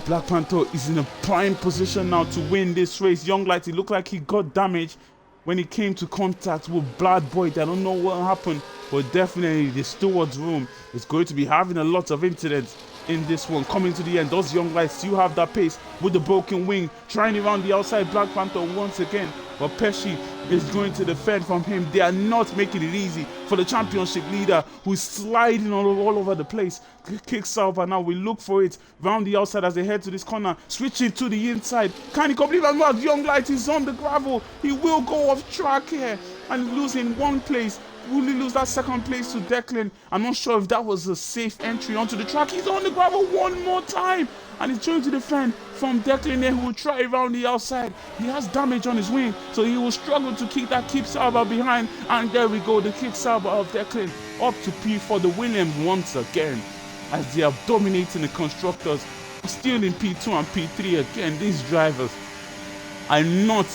Black Panther is in a prime position now to win this race. Young Light, it looked like he got damaged when he came to contact with Bad Boy. I don't know what happened, but definitely the steward's room is going to be having a lot of incidents in this one. Coming to the end, those Young Lights still have that pace with the broken wing, trying around the outside Black Panther once again, but Pesci is going to defend from him. They are not making it easy for the championship leader, who's sliding all over the place. Kicks out, and now we look for it round the outside as they head to this corner, switching to the inside. Can he complete that move? Young Light is on the gravel. He will go off track here and losing 1 place. Will he lose that 2nd place to Declan? I'm not sure if that was a safe entry onto the track. He's on the gravel one more time, and he's trying to defend from Declan there, who will try around the outside. He has damage on his wing, so he will struggle to keep that Kick-Sauber behind. And there we go, the Kick-Sauber of Declan up to P for the Williams once again, as they are dominating the constructors, still in P2 and P3 again. These drivers are not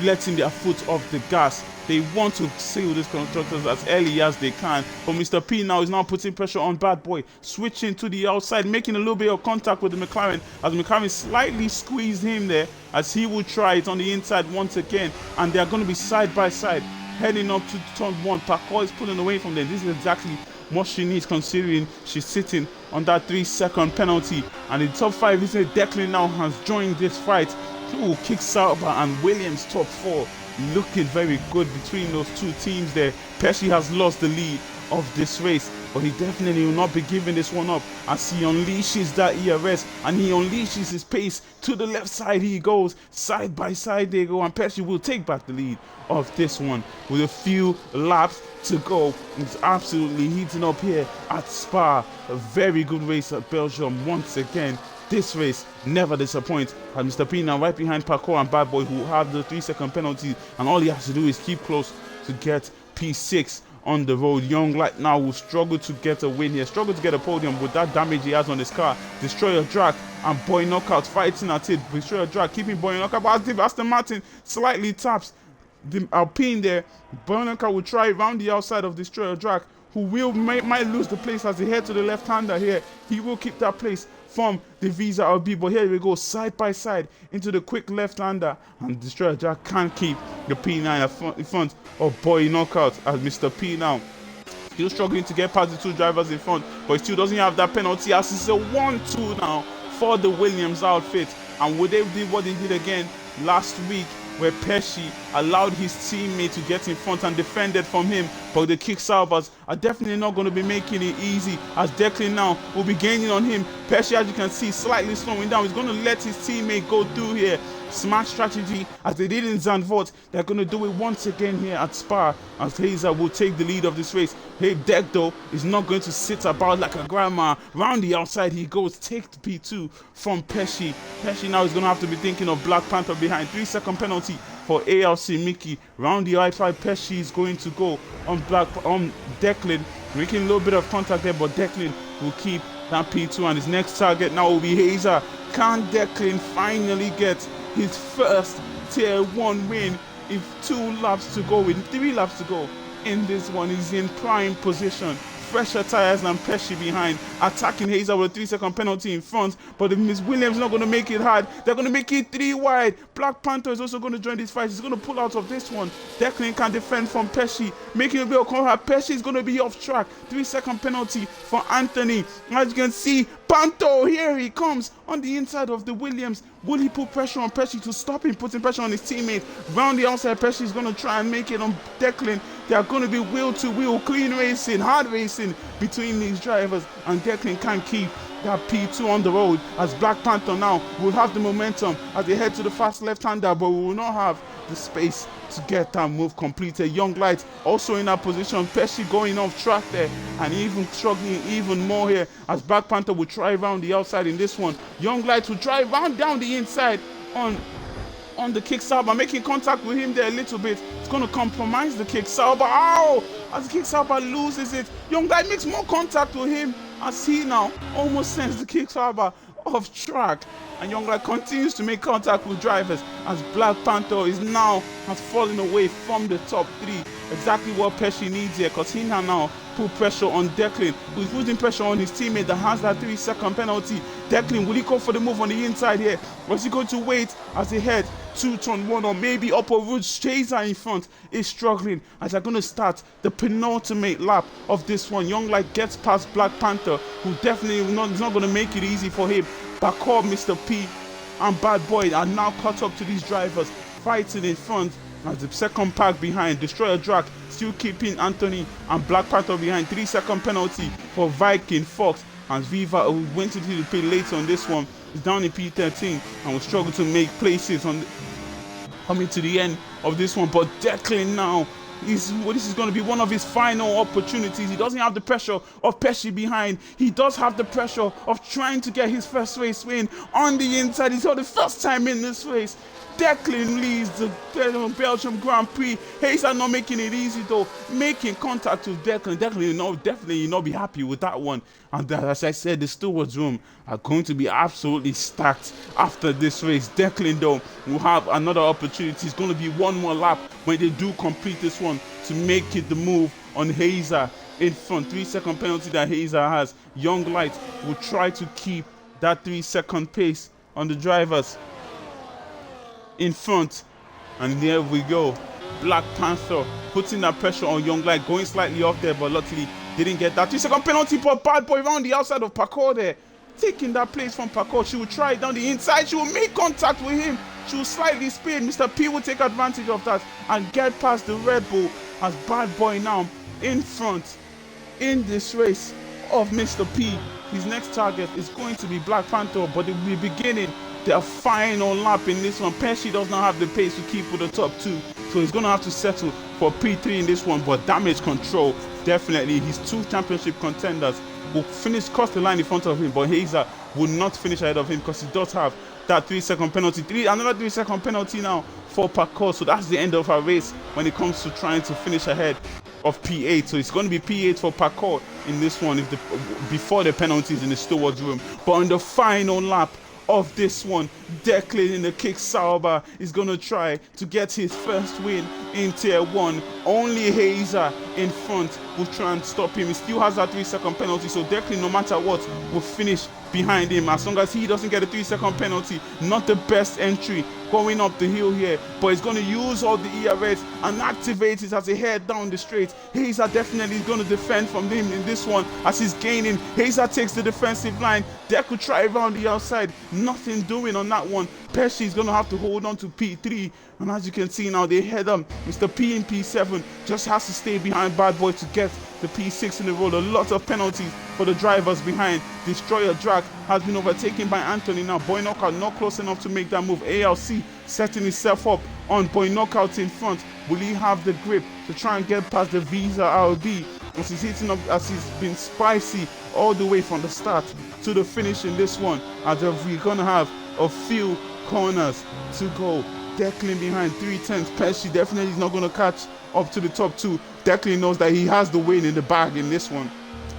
letting their foot off the gas. They want to seal these constructors as early as they can. But Mr. P now is now putting pressure on Bad Boy, switching to the outside, making a little bit of contact with the McLaren, as McLaren slightly squeezed him there, as he will try it on the inside once again. And they are going to be side by side, heading up to turn 1. Parkour is pulling away from them. This is exactly what she needs, considering she's sitting on that 3-second penalty. And in top 5, isn't it? Declan now has joined this fight. Ooh, Kick-Sauber and Williams top 4. Looking very good between those 2 teams there. Pesci has lost the lead of this race, but he definitely will not be giving this one up as he unleashes that ERS and he unleashes his pace to the left side. He goes side by side, they go, and Pesci will take back the lead of this one with a few laps to go. It's absolutely heating up here at Spa. A very good race at Belgium once again. This race never disappoints. And Mr. P now right behind Parkour and Bad Boy, who have the 3-second penalty, and all he has to do is keep close to get P6 on the road. Young Light now will struggle to get a win here, struggle to get a podium with that damage he has on his car. Destroyer Drag and Boy Knockout fighting at it. Destroyer Drag keeping Boy Knockout, but as Aston Martin slightly taps the Alpine there, Boy Knockout will try around the outside of Destroyer Drag, who might lose the place as they head to the left-hander here. He will keep that place from the Visa RB, but here we go side by side into the quick left-hander, and Destroyer Jack can't keep the P9 in front of Boy Knockout, as Mr. P now still struggling to get past the 2 drivers in front, but he still doesn't have that penalty as it's a 1-2 now for the Williams outfit. And would they do what they did again last week, where Pesci allowed his teammate to get in front and defended from him? But the Kick-Saubers are definitely not going to be making it easy, as Declan now will be gaining on him. Pesci, as you can see, slightly slowing down. He's going to let his teammate go through here. Smart strategy, as they did in Zandvoort. They're going to do it once again here at Spa, as Hazer will take the lead of this race. Hey, Deck, though, is not going to sit about like a grandma. Round the outside he goes, take the P2 from Pesci. Pesci now is going to have to be thinking of Black Panther behind. 3-second penalty for ALC Mickey. Round the outside, Pesci is going to go on Declan, making a little bit of contact there, but Declan will keep that P2, and his next target now will be Hazer. Can Declan finally get his first tier 1 win with 2 laps to go, with 3 laps to go in this one? He's in prime position. Fresher tires than Pesci behind, attacking Hazer with a 3-second penalty in front, but Miss Williams not going to make it hard. They're going to make it 3 wide. Black Panther is also going to join this fight. He's going to pull out of this one. Declan can defend from Pesci, making a bit of contact. Pesci is going to be off track. 3-second penalty for Anthony. As you can see, Panto, here he comes on the inside of the Williams. Will he put pressure on Pesci to stop him putting pressure on his teammate? Round the outside, Pesci is going to try and make it on Declan. They are going to be wheel-to-wheel, clean racing, hard racing between these drivers, and Declan can't keep that P2 on the road, as Black Panther now will have the momentum as they head to the fast left-hander, but we will not have the space to get that move completed. Young Light also in that position. Pesci going off track there and even struggling even more here, as Black Panther will try around the outside in this one. Young Light will try round down the inside on on the kick Sauber, making contact with him there a little bit. It's going to compromise the kick Sauber. Ow! As the kick Sauber loses it, Young Guy makes more contact with him as he now almost sends the kick Sauber off track. And Young Guy continues to make contact with drivers as Black Panther has fallen away from the top 3. Exactly what Pesci needs here, because he now put pressure on Declan, who's putting pressure on his teammate that has that 3-second penalty. Declan, will he go for the move on the inside here? Or is he going to wait as they head to turn 1 or maybe upper route? Chaser in front is struggling as they're going to start the penultimate lap of this one. Young Light gets past Black Panther, who definitely is not going to make it easy for him. Backor, Mr. P and Bad Boy are now caught up to these drivers, fighting in front as the second pack behind. Destroyer Drac still keeping Anthony and Black Panther behind. 3-second penalty for Viking Fox, as Viva, who went into the pit late on this one, is down in P13 and will struggle to make places coming to the end of this one. But Declan now, this is going to be one of his final opportunities. He doesn't have the pressure of Pesci behind. He does have the pressure of trying to get his first race win on the inside. He's for the first time in this race. Declan leads the Belgium Grand Prix. Hayes are not making it easy though, making contact with Declan. Declan will definitely not be happy with that one. And as I said, the stewards room are going to be absolutely stacked after this race. Declan though will have another opportunity. It's going to be one more lap when they do complete this one to make it the move on Hazer in front. 3-second penalty that Hazer has. Young Light will try to keep that 3-second pace on the drivers in front, and there we go. Black Panther putting that pressure on Young Light, going slightly off there, but luckily didn't get that 3-second penalty. But Bad Boy around the outside of Backor there, taking that place from Backor. She will try it down the inside. She will make contact with him. She will slightly speed. Mr. P will take advantage of that and get past the Red Bull as Bad Boy now in front in this race of Mr. P. His next target is going to be Black Panther, but it will be beginning their final lap in this one. Pesci does not have the pace to keep with the top 2, so he's going to have to settle for P3 in this one. But damage control, definitely. His 2 championship contenders will cross the line in front of him, but Hazer will not finish ahead of him because he does have that 3-second penalty. Another 3-second penalty now for Backor, so that's the end of our race when it comes to trying to finish ahead of P8. So it's going to be P8 for Backor in this one before the penalties in the stewards room. But on the final lap of this one, Declan in the kick Sauber is going to try to get his first win in Tier 1. Only Hazer in front will try and stop him. He still has that 3-second penalty, so Declan, no matter what, will finish behind him as long as he doesn't get a 3-second penalty. Not the best entry going up the hill here, but he's going to use all the ERS and activate it as he head down the straight. Hazer definitely is going to defend from him in this one as he's gaining. Hazer takes the defensive line. Deck will try around the outside. Nothing doing on that one. Pesci is going to have to hold on to P3, and as you can see now, they head up. Mr. P in P7 just has to stay behind Bad Boy to get the P6 in the road. A lot of penalties for the drivers behind. Destroyer Drag has been overtaken by Anthony now. Boy Knockout not close enough to make that move. ALC setting himself up on Boy Knockout in front. Will he have the grip to try and get past the Visa RB as he's hitting up, as he's been spicy all the way from the start to the finish in this one, as we're gonna have a few corners to go. Declan behind 3/10. Pesci definitely is not going to catch up to the top 2. Declan knows that he has the win in the bag in this one.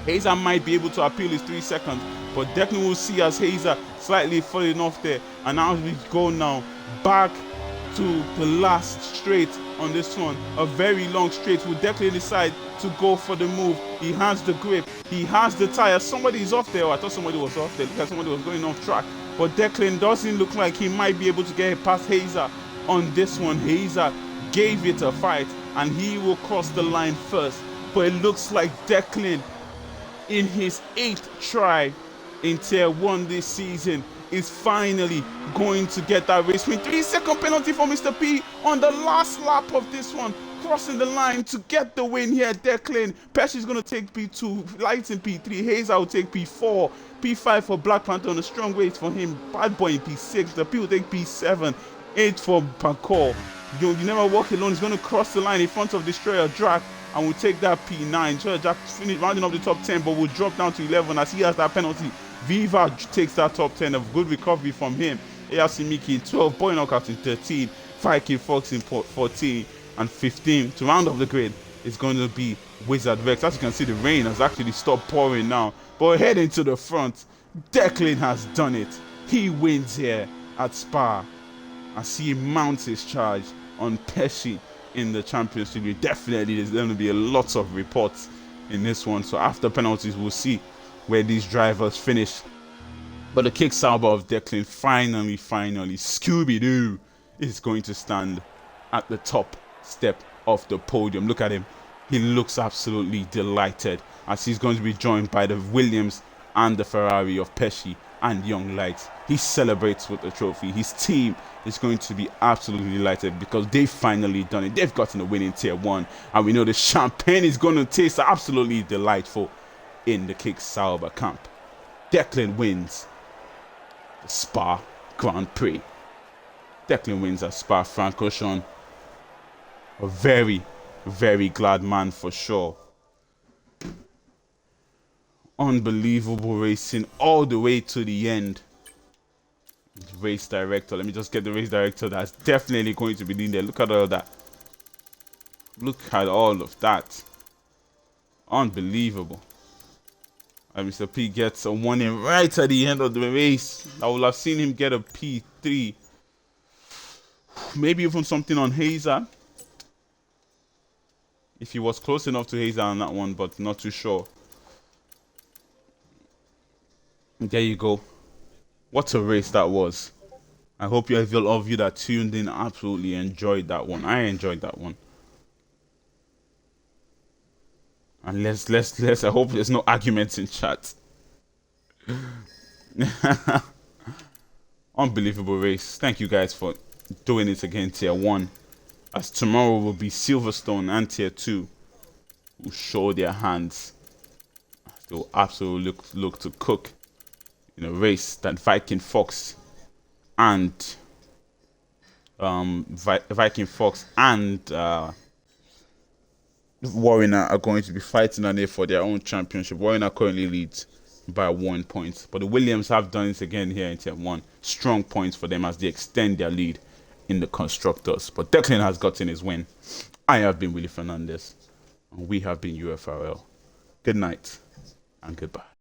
Hazer might be able to appeal his 3 seconds, but Declan will see as Hazer slightly falling off there. And now we go now back to the last straight on this one. A very long straight. Will Declan decide to go for the move? He has the grip. He has the tire. Somebody is off there. Oh, I thought somebody was off there. Look like somebody was going off track. But Declan doesn't look like he might be able to get past Hazer on this one. Hazer gave it a fight and he will cross the line first. But it looks like Declan, in his 8th try in Tier 1 this season, is finally going to get that race win. 3-second penalty for Mr. P on the last lap of this one. Crossing the line to get the win here. Declan. Pesci is going to take P2, Lights in P3, Hazer will take P4, P5 for Black Panther on a strong race for him. Bad Boy in P6, the P will take P7, 8 for Backor. You never walk alone. He's going to cross the line in front of Destroyer Drac and will take that P9. Destroyer Drac finish rounding up the top 10, but will drop down to 11 as he has that penalty. Viva takes that top 10, a good recovery from him. ARC Mickey in 12, Boy Knockout in 13, Viking Fox in 14, and 15. To round up the grid is going to be Wizard Rex. As you can see, the rain has actually stopped pouring now. But heading to the front, Declan has done it. He wins here at Spa as he mounts his charge on Pesci in the Championship League. Definitely, there's going to be a lot of reports in this one. So after penalties, we'll see where these drivers finish. But the kick salvo of Declan finally, Scooby-Doo is going to stand at the top step of the podium. Look at him. He looks absolutely delighted as he's going to be joined by the Williams and the Ferrari of Pesci and Young Lights. He celebrates with the trophy. His team is going to be absolutely delighted because they've finally done it. They've gotten a win in Tier 1, and we know the champagne is going to taste absolutely delightful in the Kick Sauber camp. Declan wins the Spa Grand Prix. Declan wins at Spa Francorchamps. A very, very glad man for sure. Unbelievable racing all the way to the end. Race director. Let me just get the race director that's definitely going to be in there. Look at all that. Look at all of that. Unbelievable. And Mr. P gets a warning right at the end of the race. I would have seen him get a P3. Maybe even something on Hazer. If he was close enough to Hazer on that one, but not too sure. There you go. What a race that was. I hope you all of you that tuned in absolutely enjoyed that one. I enjoyed that one. And let's I hope there's no arguments in chat. Unbelievable race. Thank you guys for doing it again, Tier 1. As tomorrow will be Silverstone and Tier 2 who show their hands. They will absolutely look to cook in a race that Viking Fox and Viking Fox and Warriner are going to be fighting on it for their own championship. Warriner currently leads by 1 point, but the Williams have done it again here in Tier 1. Strong points for them as they extend their lead in the constructors. But Declan has gotten his win. I have been Willie Fernandez, and we have been UFRL. Good night and goodbye.